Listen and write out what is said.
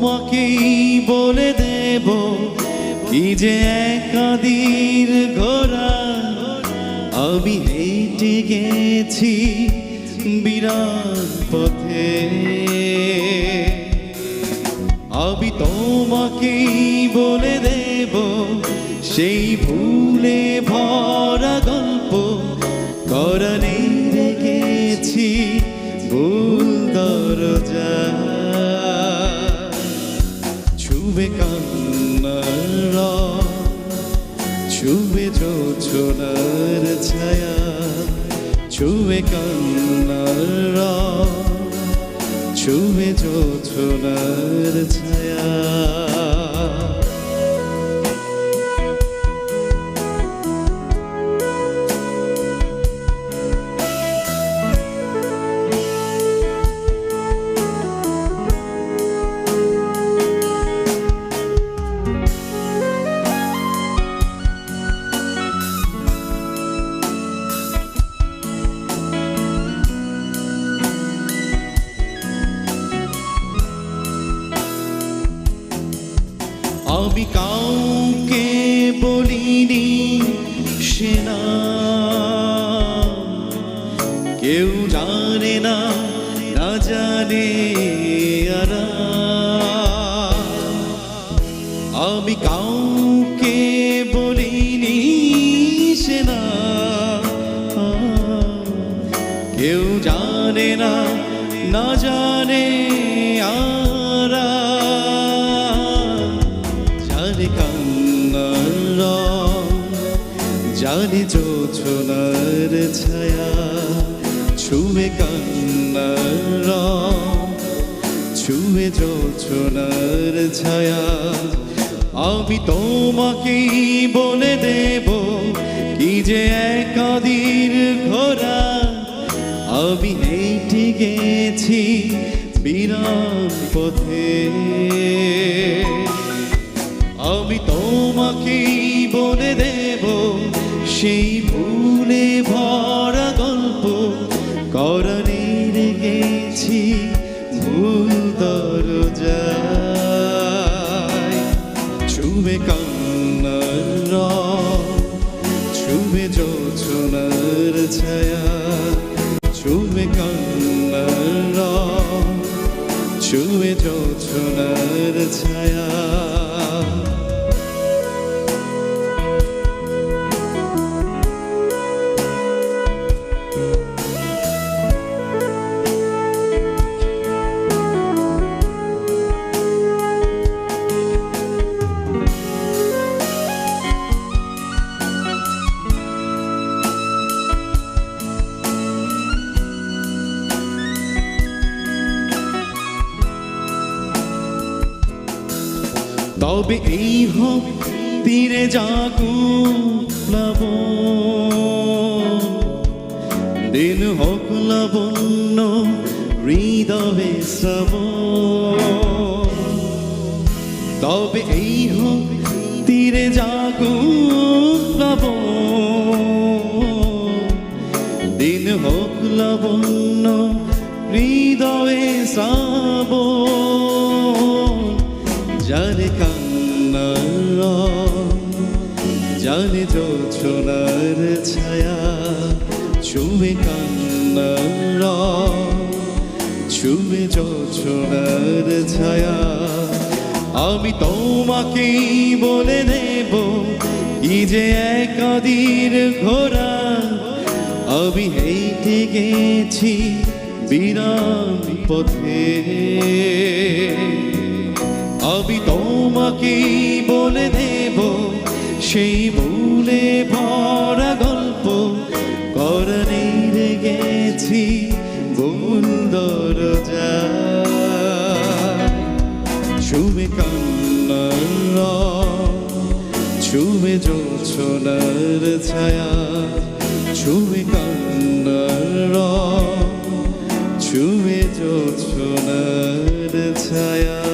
তোমাকেই বলে দেব কি যে একাদির ঘোড়া আমি হেঁটে গেছি বিরাট পথে আমি তোমাকেই বলে দেব সেই ভুলে ভরা গল্প করণে রেখেছি ভুল দরজা ছুবে কান্নার ছুবে জোছনার ছায়া ছুবে কান্নার ছুবে জোছনার ছায়া আমি কাউকে বলিনি সেনা কেউ জানে না না জানে আরা আমি কাউকে বলিনি সেনা কেউ জানে না না জানে আরা জানি জোছনার ছায়া ছুঁয়ে কান্নার ছুঁয়ে জোছনার ছায়া আমি তোমাকেই বলে দেব কি যে একাদির ঘোড়া আমি হেঁটে গেছি বিরাট পথে আমি তোমাকেই বলে দেব সেই ভুলে ভরা গল্প করণে রেখেছি ভুল দরজায় ছুবে কান্নার ছুবে জোছনার ছায়া ছুবে কান্নার ছুবে জোছনার ছায়া তবে এই হোক তীরে জাগুক প্লাবন দিন হোক লাবণ্য হৃদয়ে শ্রাবণ তবে এই হোক তীরে জাগুক প্লাবন দিন হোক লাবণ্য হৃদয়ে শ্রাবণ জানে কান্নার জানে জোছনার ছায়া ছুঁয়ে কান্নার ছুঁয়ে জোছনার ছায়া আমি তোমাকেই বলে দেব কি যে একাদির ঘোড়া আমি হেঁটে গেছি বিরাট পথে আমি তোমাকেই বলে দেব সেই ভুলে ভরা গল্প করণে রেখেছি ভুল দরজা ছুঁয়ে কান্নার ছুঁয়ে জোছনার ছায়া ছুঁয়ে কান্নার ছুঁয়ে জোছনার ছায়া